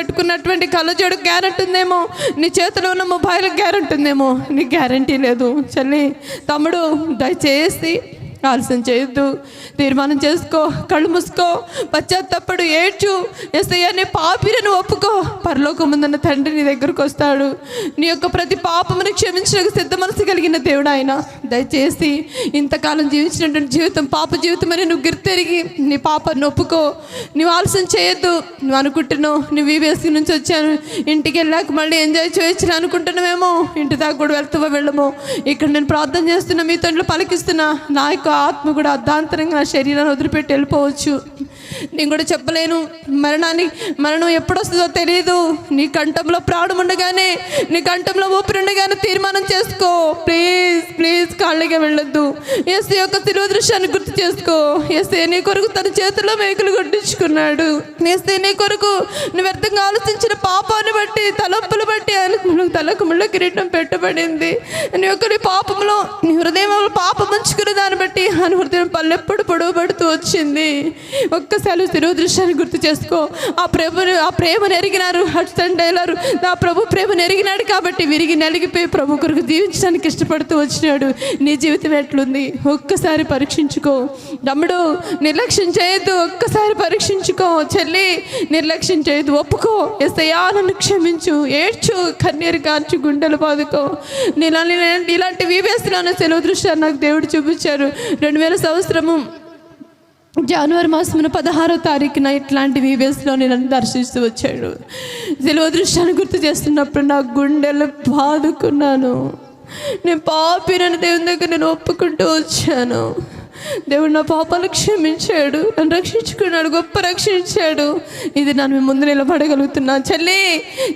పెట్టుకున్నటువంటి కళ్ళజోడు గ్యారెంటీ ఉందేమో, నీ చేతిలో ఉన్న మొబైల్ గ్యారెంటీ ఉందేమో, నీ గ్యారెంటీ లేదు. చెల్లి, తమ్ముడు, దయచేసి ఆలస్యం చేయొద్దు. తీర్మానం చేసుకో, కళ్ళు మూసుకో, పశ్చాత్తపడు, ఏడ్చు. యేసయ్యా నీ పాపిని ఒప్పుకో. పరలోకముందున్న తండ్రి నీ దగ్గరకు వస్తాడు. నీ యొక్క ప్రతి పాపమును క్షమించడానికి సిద్ధ మనసు కలిగిన దేవుడు ఆయన. దయచేసి ఇంతకాలం జీవించినటువంటి జీవితం పాప జీవితం అని నువ్వు గుర్తెరిగి నీ పాపాన్ని ఒప్పుకో. నువ్వు ఆలస్యం చేయొద్దు. నువ్వు అనుకుంటున్నావు నువ్వు VBSC నుంచి వచ్చాను, ఇంటికి వెళ్ళాక మళ్ళీ ఎంజాయ్ చేయొచ్చు అనుకుంటున్నావేమో, ఇంటి దాకా కూడా వెళ్తావో వెళ్ళమో. ఇక్కడ నేను ప్రార్థన చేస్తున్నా, మీ తండ్రి పలికిస్తున్నా, నా యొక్క ఆత్మ కూడా అర్ధాంతరంగా నా శరీరాన్ని వదిలిపెట్టి వెళ్ళిపోవచ్చు. నేను కూడా చెప్పలేను. మరణం ఎప్పుడు వస్తుందో తెలియదు. నీ కంఠంలో ప్రాణం ఉండగానే, నీ కంఠంలో ఊపిరి ఉండగానే తీర్మానం చేసుకో. ప్లీజ్ ప్లీజ్ ఖాళీగా వెళ్ళొద్దు. యేసు యొక్క శిలువ దృశ్యాన్ని గుర్తు చేసుకో. యేసు నీ కొరకు తన చేతుల్లో మేకులు కొట్టించుకున్నాడు. యేసు నీ కొరకు నువ్వు వ్యర్థంగా ఆలోచించిన పాపాన్ని బట్టి, తలొప్పులు బట్టి తలకు ముళ్ళ కిరీటం పెట్టబడింది. నీ యొక్క నీ పాపంలో, నీ హృదయంలో పాపం ఉంచుకునే దాన్ని బట్టి ఆయన హృదయం పల్లెప్పుడు పొడవబడుతూ వచ్చింది. ఒక్కసారి శిలువ దృశ్యాన్ని గుర్తు చేసుకో. ఆ ప్రేమను ఎరిగినారు హడ్సన్ టైలర్. ఆ ప్రభు ప్రేమను ఎరిగినాడు కాబట్టి విరిగి నలిగిపోయి ప్రభు కొరకు జీవించడానికి ఇష్టపడుతూ వచ్చినాడు. నీ జీవితం ఎట్లుంది ఒక్కసారి పరీక్షించుకో. తమ్ముడు, నిర్లక్ష్యం చేయొద్దు. ఒక్కసారి పరీక్షించుకో. చెల్లి, నిర్లక్ష్యం చేయొద్దు. ఒప్పుకో. యేసయ్యా నన్ను క్షమించు. ఏడ్చు, కన్నీరు కార్చు, గుండెలు బాదుకో. ఇలాంటి VBSCలోనే సెలవు దృశ్యాన్ని నాకు దేవుడు చూపించారు. 2000 సంవత్సరము జనవరి మాసమున 16వ తారీఖున ఇట్లాంటి VBSCలో నన్ను దర్శిస్తూ వచ్చాడు. సెలవు దృశ్యాన్ని గుర్తు చేస్తున్నప్పుడు నా గుండెలు బాదుకున్నాను. నేను పాపినని దేవుని దగ్గర నేను ఒప్పుకుంటూ వచ్చాను. దేవుడు నా పాపాలు క్షమించాడు, నన్ను రక్షించుకున్నాడు, గొప్ప రక్షించాడు. ఇది నన్ను ముందు నిలబడగలుగుతున్నా.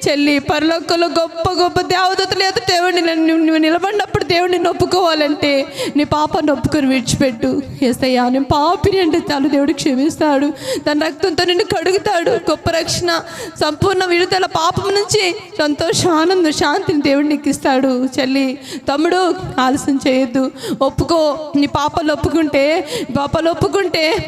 చెల్లి, పరలోకంలో గొప్ప గొప్ప దేవదూతలు ఎదుట దేవుడిని నువ్వు నిలబడినప్పుడు దేవుడిని ఒప్పుకోవాలంటే నీ పాపాన్ని ఒప్పుకొని విడిచిపెట్టు. యేసయ్యా నేను పాపిని అంటే చాలు, దేవుడు క్షమిస్తాడు. తన రక్తంతో నిన్ను కడుగుతాడు. గొప్ప రక్షణ, సంపూర్ణ విడుదల, పాపం నుంచి సంతోషం, ఆనందం, శాంతిని దేవుడు నీకు ఇస్తాడు. చెల్లి, తమ్ముడు, ఆలస్యం చేయొద్దు. ఒప్పుకో. నీ పాపాలు ఒప్పుకుంటే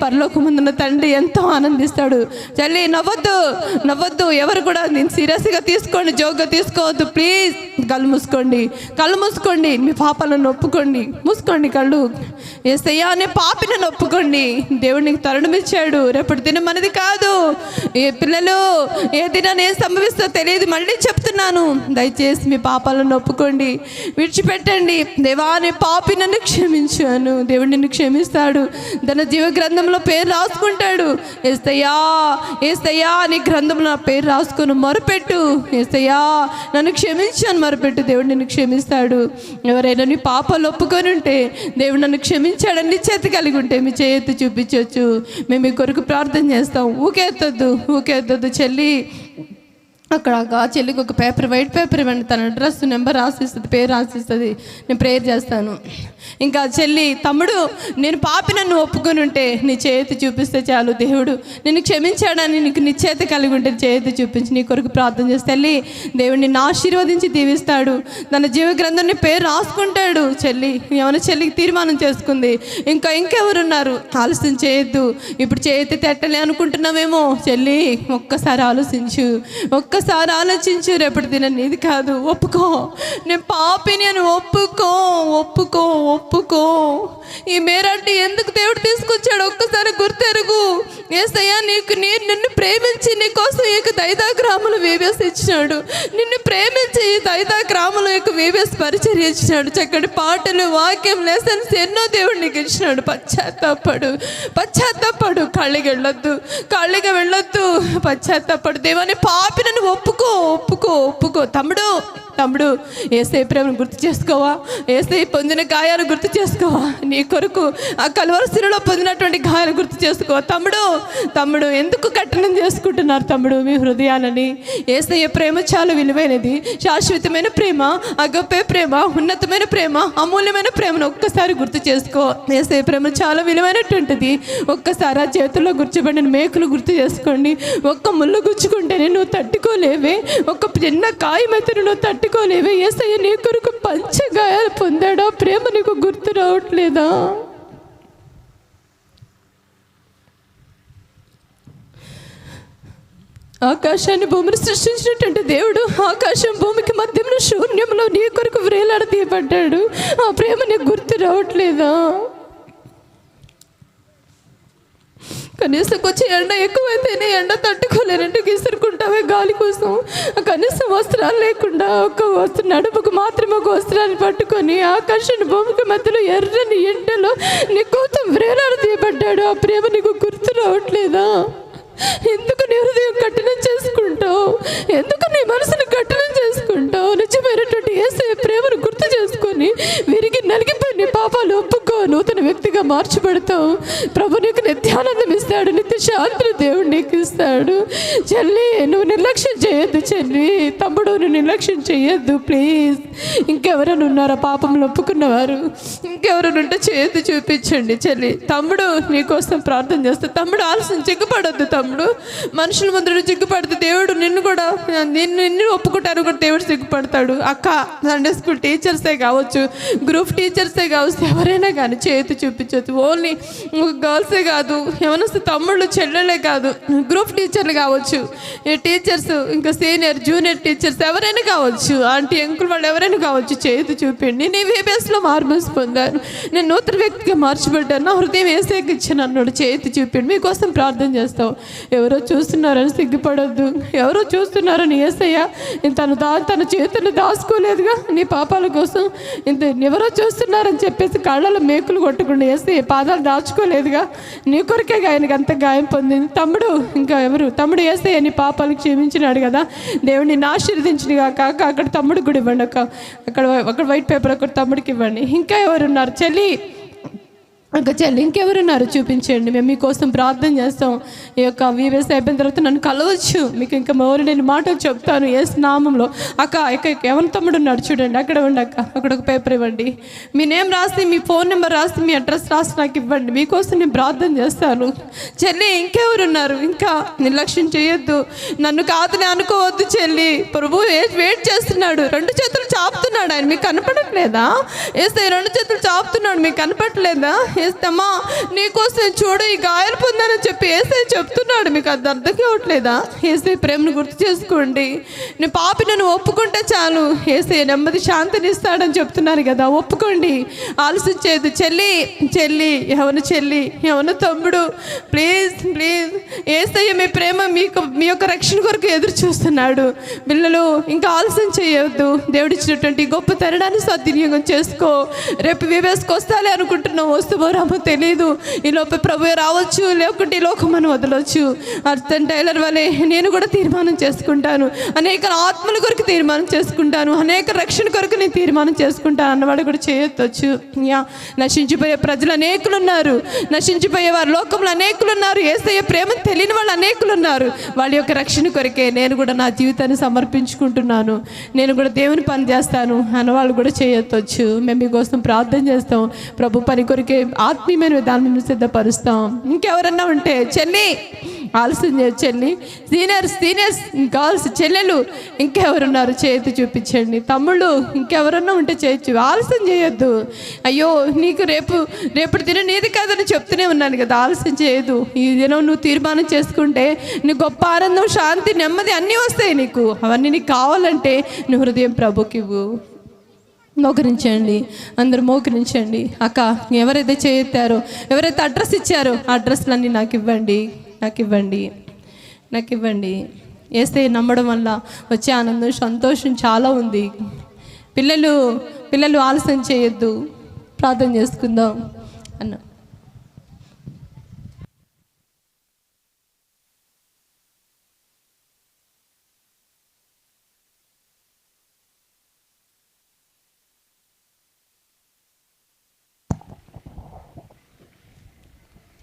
పరలోకముందున్న తండ్రి ఎంతో ఆనందిస్తాడు. చెల్లి, నవ్వద్దు. ఎవరు కూడా నేను సీరియస్గా తీసుకోండి, జోక్గా తీసుకోవద్దు. ప్లీజ్ కళ్ళు మూసుకోండి. మీ పాపాలను ఒప్పుకోండి. మూసుకోండి కళ్ళు. యేసయ్యా అనే పాపిని ఒప్పుకోండి. దేవుడు నీకు తరుణం ఇచ్చాడు. రేపటి దినం మనది కాదు. పిల్లలు, ఏ దినాన్ని ఏం సంభవిస్తో తెలియదు. మళ్ళీ చెప్తున్నాను, దయచేసి మీ పాపాలను ఒప్పుకోండి, విడిచిపెట్టండి. దేవా నీ పాపి నన్ను క్షమించాను. దేవుడు నిన్ను క్షమిస్తాడు. తన జీవ గ్రంథంలో పేరు రాసుకుంటాడు. యేసయ్యా నీ గ్రంథంలో నా పేరు రాసుకుని మొరపెట్టు. యేసయ్యా నన్ను క్షమించాను మొరపెట్టు. దేవుడు నిన్ను క్షమిస్తాడు. ఎవరైనా నీ పాపాలు ఒప్పుకొని ఉంటే, దేవుడు నన్ను క్షమించాడని నీ చేతి కలిగి ఉంటే మీ చేతి చూపించవచ్చు. మేము మీ కొరకు ప్రార్థన చేస్తాం. ఊకెత్తద్దు. చెల్లి, అక్కడ ఆ చెల్లికి ఒక పేపర్, వైట్ పేపర్ ఇవ్వండి. తన అడ్రస్, నెంబర్ రాసిస్తుంది, పేరు రాసిస్తుంది. నేను ప్రేయర్ చేస్తాను. ఇంకా చెల్లి, తమ్ముడు, నేను పాపి నన్ను ఒప్పుకొని ఉంటే నీ చేతి చూపిస్తే చాలు. దేవుడు నిన్ను క్షమించాడని నీకు నీ చేతి కలిగి ఉంటే చేతి చూపించి నీ కొరకు ప్రార్థన చేస్తే తల్లి, దేవుడు నిన్ను ఆశీర్వదించి దీవిస్తాడు. తన జీవ గ్రంథాన్ని పేరు రాసుకుంటాడు. చెల్లి, ఏమైనా చెల్లికి తీర్మానం చేసుకుంది. ఇంకెవరున్నారు? ఆలస్యం చేయొద్దు. ఇప్పుడు చేతి తెట్టలే అనుకుంటున్నామేమో. చెల్లి, ఒక్కసారి ఆలోచించు. రేపటి దినం నీది కాదు. ఒప్పుకో. నేను పాపిని అని ఒప్పుకో. ఈ మేరంటే ఎందుకు దేవుడు తీసుకొచ్చాడు ఒక్కసారి గుర్తెరుగు. యేసయ్యా నిన్ను ప్రేమించి నీ కోసం ఈ యొక్క దైదా గ్రామంలో VBS ఇచ్చినాడు. నిన్ను ప్రేమించి ఈ దైదా గ్రామంలో యొక్క VBS పరిచర్య ఇచ్చినాడు. చక్కటి పాటలు, వాక్యం, లెసన్స్ ఎన్నో దేవుడు నీకు ఇచ్చినాడు. పశ్చాత్తాపడు. ఖాళీగా వెళ్ళొద్దు. పశ్చాత్తాపడు. దేవాన్ని పాపి నన్ను ఒప్పుకో. తమ్ముడు, యేసయ్య ప్రేమను గుర్తు చేసుకోవా? యేసయ్య పొందిన గాయాలు గుర్తు చేసుకోవా? నీ కొరకు ఆ కల్వరి శిలువలో పొందినటువంటి గాయాలు గుర్తు చేసుకోవా? తమ్ముడు, ఎందుకు కఠినం చేసుకుంటున్నారు తమ్ముడు మీ హృదయాలని? యేసయ్య ప్రేమ చాలా విలువైనది, శాశ్వతమైన ప్రేమ, అగపే ప్రేమ, ఉన్నతమైన ప్రేమ, అమూల్యమైన ప్రేమను ఒక్కసారి గుర్తు చేసుకో. యేసయ్య ప్రేమ చాలా విలువైనటువంటిది. ఒక్కసారి ఆ చేతుల్లో గుర్చబడిన మేకులు గుర్తు చేసుకోండి. ఒక్క ముళ్ళు గుచ్చుకుంటేనే నువ్వు తట్టుకోలేవే. ఒక చిన్న కాయమైతే నువ్వు తట్టుకోలేవే. యేసయ్య నీ కొరకు పంచగాయాలు పొందాడా? ప్రేమ నీకు గుర్తు రావట్లేదా? ఆకాశాన్ని భూమిని సృష్టించినటువంటి దేవుడు ఆకాశం భూమికి మధ్యంలో శూన్యంలో నీ కొరకు వ్రేలాడదీయబడ్డాడు. ఆ ప్రేమ నీకు గుర్తు రావట్లేదా? కనీసం కొంచెం ఎండ ఎక్కువైతేనే ఎండ తట్టుకోలేనంటే విసురుకుంటావే గాలి కోసం. కనీసం వస్త్రాలు లేకుండా ఒక వస్త్రం నడుముకు మాత్రమే ఒక వస్త్రాన్ని పట్టుకొని ఆకాశాన్ని భూమికి మధ్యలో ఎర్రని ఎండలో నీ కోసం వ్రేలాడదీయబడ్డాడు. ఆ ప్రేమ నీకు గుర్తు రావట్లేదా? ఎందుకు నీ హృదయం కఠినం చేసుకుంటావు? ఎందుకు నీ మనసును కఠినం చేసుకుంటావు? నిజమైనటువంటి యేసయ్య ప్రేమను గుర్తు చేసుకొని విరిగి నలిగిపోయి నీ పాపాలు ఒప్పుకో, నూతన వ్యక్తిగా మార్చబడతావు. ప్రభు నీకు నిత్యానందం ఇస్తాడు, నిత్య శాంతిని దేవుడు నీకు ఇస్తాడు. చెల్లి, నువ్వు నిర్లక్ష్యం చేయొద్దు. చెల్లి, తమ్ముడు, నువ్వు నిర్లక్ష్యం చేయొద్దు ప్లీజ్. ఇంకెవరైనా ఉన్నారా పాపంలో ఒప్పుకున్నవారు? ఇంకెవరైనా ఉంటే చేయొద్దు, చూపించండి. చెల్లి, తమ్ముడు నీకోసం ప్రార్థన చేస్తా. తమ్ముడు ఆలస్యం చిగ్గుపడొద్దు. తమ్ముడు మనుషుల ముందు చిగ్గుపడితే దేవుడు నిన్ను కూడా నిన్ను ఒప్పుకుంటారు కూడా దేవుడు సిగ్గుపడతాడు. అక్క, సండే స్కూల్ టీచర్సే కావచ్చు, గ్రూప్ టీచర్సే కావచ్చు, ఎవరైనా కానీ చేతి చూపించవచ్చు. ఓన్లీ గర్ల్సే కాదు, ఏమన్నా తమ్ముళ్ళు చెల్లెలే కాదు, గ్రూప్ టీచర్లు కావచ్చు, టీచర్స్ ఇంకా సీనియర్ జూనియర్ టీచర్స్ ఎవరైనా కావచ్చు, ఆంటీ అంకుల్ వాళ్ళు ఎవరైనా కావచ్చు, చేతి చూపిండి. నేను VBSలో మార్మల్స్ పొందాను, నేను నూతన వ్యక్తిగా మార్చబడ్డాను, నా హృదయం యేసయ్యకి ఇచ్చాను అన్నాడు. చేతి చూపిండి. మీకోసం ప్రార్థన చేస్తాం. ఎవరో చూస్తున్నారని సిగ్గుపడొద్దు. ఎవరో చూస్తున్నారని యేసయ్య తన చేతులు దాచుకోలేదుగా నీ పాపాల కోసం. ఎవరో చూస్తున్నారని చెప్పేసి కళ్ళలో మేకులు కొట్టకుండా యేసయ్య పాదాలు దాచుకోలేదుగా. నీ కొరకే ఆయనకి అంత గాయం పొందింది. తమ్ముడు, ఇంకా ఎవరు? తమ్ముడు యేసయ్య నీ పాపాలు క్షమించినాడు కదా, దేవుడు నిన్ను ఆశీర్వదించినగా. కాక అక్కడ తమ్ముడు కూడా ఇవ్వండి. అక్కడ వైట్ పేపర్ అక్కడ తమ్ముడికి ఇవ్వండి. ఇంకా ఎవరున్నారు? చెల్లి, ఇంకా చెల్లి, ఇంకెవరున్నారు? చూపించండి. మేము మీకోసం ప్రార్థన చేస్తాం. ఈ యొక్క VBS అయిపోయిన తర్వాత నన్ను కలవచ్చు. మీకు ఇంకా మోరు నేను మాటలు చెప్తాను యేసు నామంలో. అక్క, ఎవరి తమ్ముడు ఉన్నాడు చూడండి, అక్కడ ఉండి. అక్క, అక్కడ ఒక పేపర్ ఇవ్వండి. మీ నేమ్ రాసి, మీ ఫోన్ నెంబర్ రాసి, మీ అడ్రస్ రాసి నాకు ఇవ్వండి. మీకోసం నేను ప్రార్థన చేస్తాను. చెల్లి, ఇంకెవరున్నారు? ఇంకా నిర్లక్ష్యం చేయొద్దు. నన్ను కాదని అనుకోవద్దు చెల్లి. ప్రభు వెయిట్ చేస్తున్నాడు, 2 చేతులు చాపుతున్నాడు. ఆయన మీకు కనపడట్లేదా? యేసయ్య 2 చేతులు చాపుతున్నాడు, మీకు కనపడట్లేదా? ఏస్తమ్మా, నీకోసం చూడు ఈ గాయాలు పొందానని చెప్పి యేసయ్య చెప్తున్నాడు. మీకు అది అర్థం కావట్లేదా? యేసయ్య ప్రేమను గుర్తు చేసుకోండి. నీ పాపి నన్ను ఒప్పుకుంటే చాలు, యేసయ్య నెమ్మది శాంతిని ఇస్తాడని చెప్తున్నాను కదా. ఒప్పుకోండి, ఆలస్యం చేయదు. చెల్లి, ఎవరు తమ్ముడు, ప్లీజ్ యేసయ్య మీ ప్రేమ మీ యొక్క రక్షణ కొరకు ఎదురు చూస్తున్నాడు. పిల్లలు, ఇంకా ఆలస్యం చేయవద్దు. దేవుడిచ్చినటువంటి గొప్ప తరుణాన్ని సద్వినియోగం చేసుకో. రేపు VBSకి వస్తాలే అనుకుంటున్నావు, వస్తువో రామో తెలియదు. ఈ లోపల ప్రభువే రావచ్చు, లేకుంటే ఈ లోకం మనం వదలవచ్చు. అర్జన్ టైలర్ వలె నేను కూడా తీర్మానం చేసుకుంటాను. అనేక ఆత్మల కొరకు తీర్మానం చేసుకుంటాను, అనేక రక్షణ కొరకు నేను తీర్మానం చేసుకుంటాను అన్నవాడు కూడా చేయొచ్చు. నశించిపోయే ప్రజలు అనేకులు ఉన్నారు, నశించిపోయే వారు లోకంలో అనేకులు ఉన్నారు, యేసయ్య ప్రేమ తెలియని వాళ్ళు అనేకులు ఉన్నారు. వాళ్ళ యొక్క రక్షణ కొరకే నేను కూడా నా జీవితాన్ని సమర్పించుకుంటున్నాను, నేను కూడా దేవుని పని చేస్తాను అన్నవాళ్ళు కూడా చేయొచ్చు. మేము మీకోసం ప్రార్థన చేస్తాం. ప్రభు పని కొరికే ఆత్మీయమైన విధానం సిద్ధపరుస్తాం. ఇంకెవరన్నా ఉంటే చెల్లి, ఆలస్యం చేయొచ్చు. చెల్లి, సీనియర్స్ గర్ల్స్, చెల్లెలు ఇంకెవరున్నారు? చేతి చూపించండి. తమ్ముళ్ళు, ఇంకెవరన్నా ఉంటే చేయొచ్చు, ఆలస్యం చేయొద్దు. అయ్యో, నీకు రేపటి దినం నీది కాదని చెప్తూనే ఉన్నాను కదా. ఆలస్యం చేయదు. ఈ దినం నువ్వు తీర్మానం చేసుకుంటే నీకు గొప్ప ఆనందం, శాంతి, నెమ్మది అన్నీ వస్తాయి నీకు. అవన్నీ నీకు కావాలంటే నువ్వు హృదయం ప్రభుకి ఇవ్వు. మోకరించండి, అందరూ మోకరించండి. అక్క, ఎవరైతే చేయెత్తారో, ఎవరైతే అడ్రస్ ఇచ్చారో ఆ అడ్రస్లన్నీ నాకు ఇవ్వండి. యేసయ్య నమ్మడం వల్ల వచ్చే ఆనందం, సంతోషం చాలా ఉంది. పిల్లలు ఆలస్యం చేయొద్దు. ప్రార్థన చేసుకుందాం అన్న.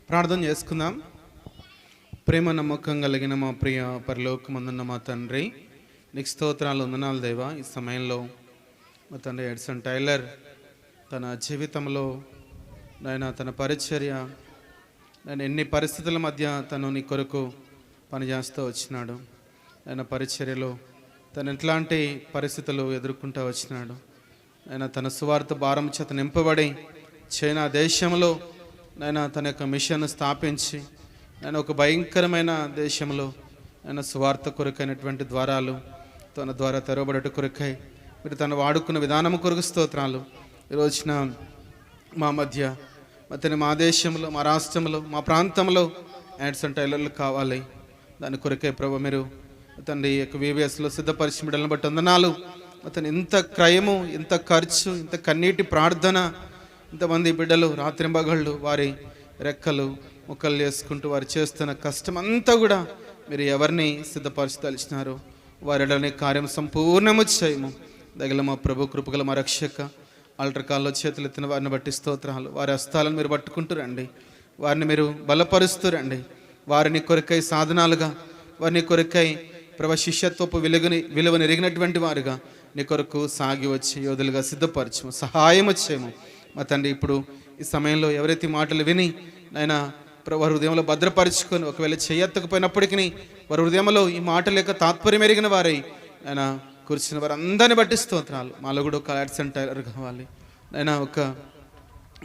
ప్రార్థన చేసుకుందాం. ప్రేమ నమ్మకం కలిగిన మా ప్రియ పరలోకమందున్న మా తండ్రి, నీకు స్తోత్రాలు, వందనాలు దేవా. ఈ సమయంలో మా తండ్రి ఎడ్సన్ టైలర్ తన జీవితంలో నాయన తన పరిచర్య నేను ఎన్ని పరిస్థితుల మధ్య తను నీ కొరకు పనిచేస్తూ వచ్చినాడు. ఆయన పరిచర్యలో తను ఎట్లాంటి పరిస్థితులు ఎదుర్కొంటూ వచ్చినాడు. ఆయన తన సువార్త భారం చేత నింపబడి చైనా దేశంలో నాయన తన యొక్క మిషన్ స్థాపించి నేను ఒక భయంకరమైన దేశంలో ఆయన సువార్త కొరకైనటువంటి ద్వారాలు తన ద్వారా తెరవబడట కొరకై మీరు తను వాడుకున్న విధానం కొరకు స్తోత్రాలు. ఈరోజున మా మధ్య మా దేశంలో, మా రాష్ట్రంలో, మా ప్రాంతంలో యాడ్సన్ టైలర్లు కావాలి. దాని కొరకే ప్రభు మీరు తండ్రి యొక్క VBSలో సిద్ధపరిచి బిడ్డలను బట్టి వందనాలు. అతను ఇంత క్రయము, ఇంత ఖర్చు, ఇంత కన్నీటి ప్రార్థన, ఇంతమంది బిడ్డలు రాత్రింబగళ్ళు వారి రెక్కలు ముక్కలు చేసుకుంటూ వారు చేస్తున్న కష్టం అంతా కూడా మీరు ఎవరిని సిద్ధపరచదలిచినారో వారిలోని కార్యం సంపూర్ణము చేయము. దగల మా ప్రభు కృపగల మా రక్షక ఆల్టర్ కాల్లో చేతులు ఎత్తిన వారిని బట్టి స్తోత్రాలు. వారి హస్తాలను మీరు పట్టుకుంటూ రండి, వారిని మీరు బలపరుస్తూ రండి. వారిని కొరకై సాధనాలుగా, వారిని కొరకై ప్రభు శిష్యత్వపు విలువను ఎరిగినటువంటి వారుగా నీ కొరకు సాగి వచ్చి యోధులుగా సిద్ధపరచము, సహాయం వచ్చేము. మా తండ్రి ఇప్పుడు ఈ సమయంలో ఎవరైతే మాటలు విని నాయన వారి హృదయంలో భద్రపరుచుకొని ఒకవేళ చేయెత్తకపోయినప్పటికీ వారి హృదయంలో ఈ మాటల యొక్క తాత్పర్యం ఎరిగిన వారై ఆయన కూర్చున్న వారు అందరిని బట్టి స్తోత్రాలు. మాలో కూడా ఒక యాడ్సన్ టైలర్ కావాలి ఆయన, ఒక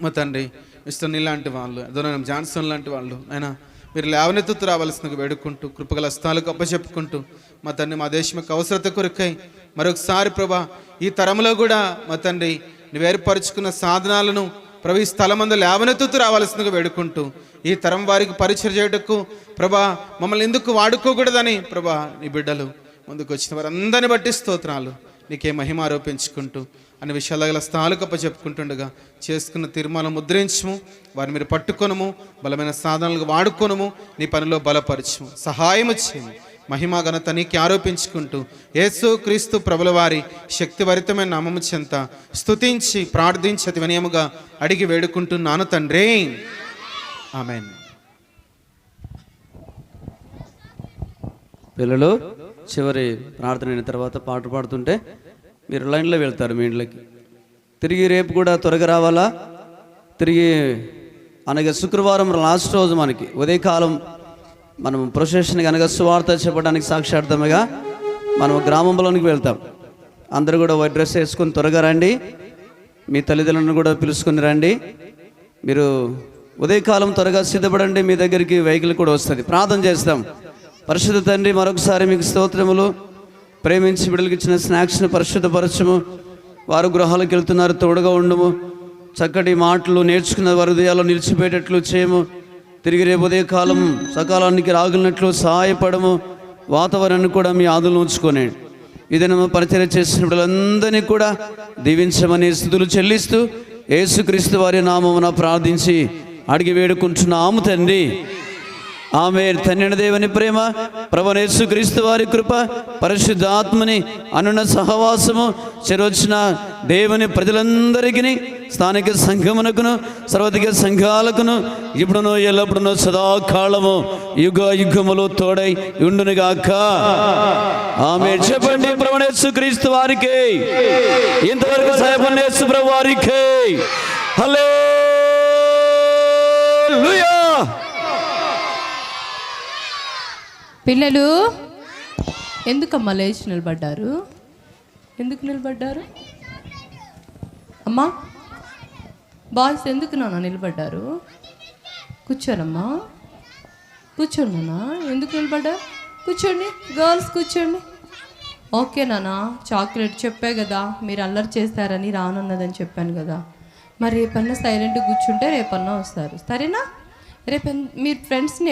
మా తండ్రి మిస్టర్ నీల్ లాంటి వాళ్ళు, అదోనం జాన్సన్ లాంటి వాళ్ళు ఆయన మీరు లేవనెత్తుతూ రావాల్సిన వేడుకుంటూ కృపగల హస్తాలకు అప్పచెప్పుకుంటూ మా తండ్రి మా దేశం యొక్క అవసరత కొరకై మరొకసారి ప్రభా ఈ తరంలో కూడా మా తండ్రి నువ్వు ఏర్పరచుకున్న సాధనాలను ప్రభు ఈ స్థలమందు లేవనెత్తుతూ రావాల్సిందిగా వేడుకుంటూ ఈ తరం వారికి పరిచయం చేయుటకు ప్రభా మమ్మల్ని ఎందుకు వాడుకోకూడదని ప్రభా నీ బిడ్డలు ముందుకు వచ్చిన వారందరిని బట్టి స్తోత్రాలు. నీకే మహిమ ఆరోపించుకుంటూ అన్ని విషయాల గల స్థాలకు చెప్పుకుంటుండగా చేసుకున్న తీర్మానం ముద్రించము, వారిని మీరు పట్టుకొనము, బలమైన సాధనాలకు వాడుకొనము, నీ పనిలో బలపరచము, సహాయము చేయము. మహిమా ఘనత నీకే ఆరోపించుకుంటూ యేసు క్రీస్తు ప్రభుల వారి శక్తిభరితమైన నామము చెంత స్తుతించి ప్రార్థించి అతి వినయముగా అడిగి వేడుకుంటున్నాను తండ్రి, ఆమేన్. పిల్లలు చివరి ప్రార్థన అయిన తర్వాత పాట పాడుతుంటే మీరు లైన్లో వెళ్తారు మీ ఇంట్లోకి. తిరిగి రేపు కూడా త్వరగా రావాలా. తిరిగి అనగా శుక్రవారం లాస్ట్ రోజు మనకి ఉదయకాలం మనం ప్రొసెషన్ కనుక సువార్త చెప్పడానికి సాక్షార్థముగా మనం గ్రామంలోనికి వెళ్తాం. అందరూ కూడా వైట్ డ్రెస్ వేసుకొని త్వరగా రండి. మీ తల్లిదండ్రులను కూడా పిలుచుకొని రండి. మీరు ఉదయకాలం త్వరగా సిద్ధపడండి. మీ దగ్గరికి వెహికల్ కూడా వస్తుంది. ప్రార్థన చేస్తాం. పరిశుద్ధ తండ్రి, మరొకసారి మీకు స్తోత్రములు. ప్రేమించి బిడ్డలకు ఇచ్చిన స్నాక్స్ని పరిశుద్ధపరచము. వారు గృహాలకు వెళ్తున్నారు, తోడుగా ఉండము. చక్కటి మాటలు నేర్చుకున్న వారి హృదయాల్లో నిలిచిపోయేటట్లు చేయము. తిరిగి రేపు ఉదయకాలం సకాలానికి రాగలిగినట్లు సహాయపడము. వాతావరణాన్ని కూడా మీ ఆదులు ఉంచుకొని ఇదైనా పరిచయం చేసిన బిడ్డలందరినీ కూడా దీవించమని స్తుతులు చెల్లిస్తూ యేసుక్రీస్తు వారి నామమున ప్రార్థించి అడిగి వేడుకుంటున్నాము తండ్రి, ఆమేన్. తండ్రి దేవుని ప్రేమ, ప్రభువైన యేసుక్రీస్తు వారి కృప, పరిశుద్ధాత్మని అనున్న సహవాసము చెరొచ్చిన దేవుని ప్రజలందరికీ, స్థానిక సంఘమునకును సర్వధిక సంఘాలకును ఇప్పుడును ఎల్లప్పుడును సదాకాలము యుగ యుగములు తోడై ఉండునుగాక, ఆమేన్. చెప్పండి. ప్రభువైన యేసుక్రీస్తు వారికి, ఇంతవరకు సహాయపడిన యేసు ప్రభు వారికి హల్లెలూయా. పిల్లలు ఎందుకమ్మా లేచి నిలబడ్డారు? ఎందుకు నిలబడ్డారు అమ్మా? బాయ్స్ ఎందుకు నాన్న నిలబడ్డారు? కూర్చోనమ్మా, కూర్చోండి నాన్న. ఎందుకు నిలబడ్డారు? కూర్చోండి. గర్ల్స్ కూర్చోండి. ఓకే నాన్న, చాక్లెట్ చెప్పా కదా మీరు అల్లరి చేస్తారని, రానున్నదని చెప్పాను కదా. మరి రేపన్నా సైలెంట్గా కూర్చుంటే రేపన్నా వస్తారు, సరేనా? రేపు మీరు ఫ్రెండ్స్ని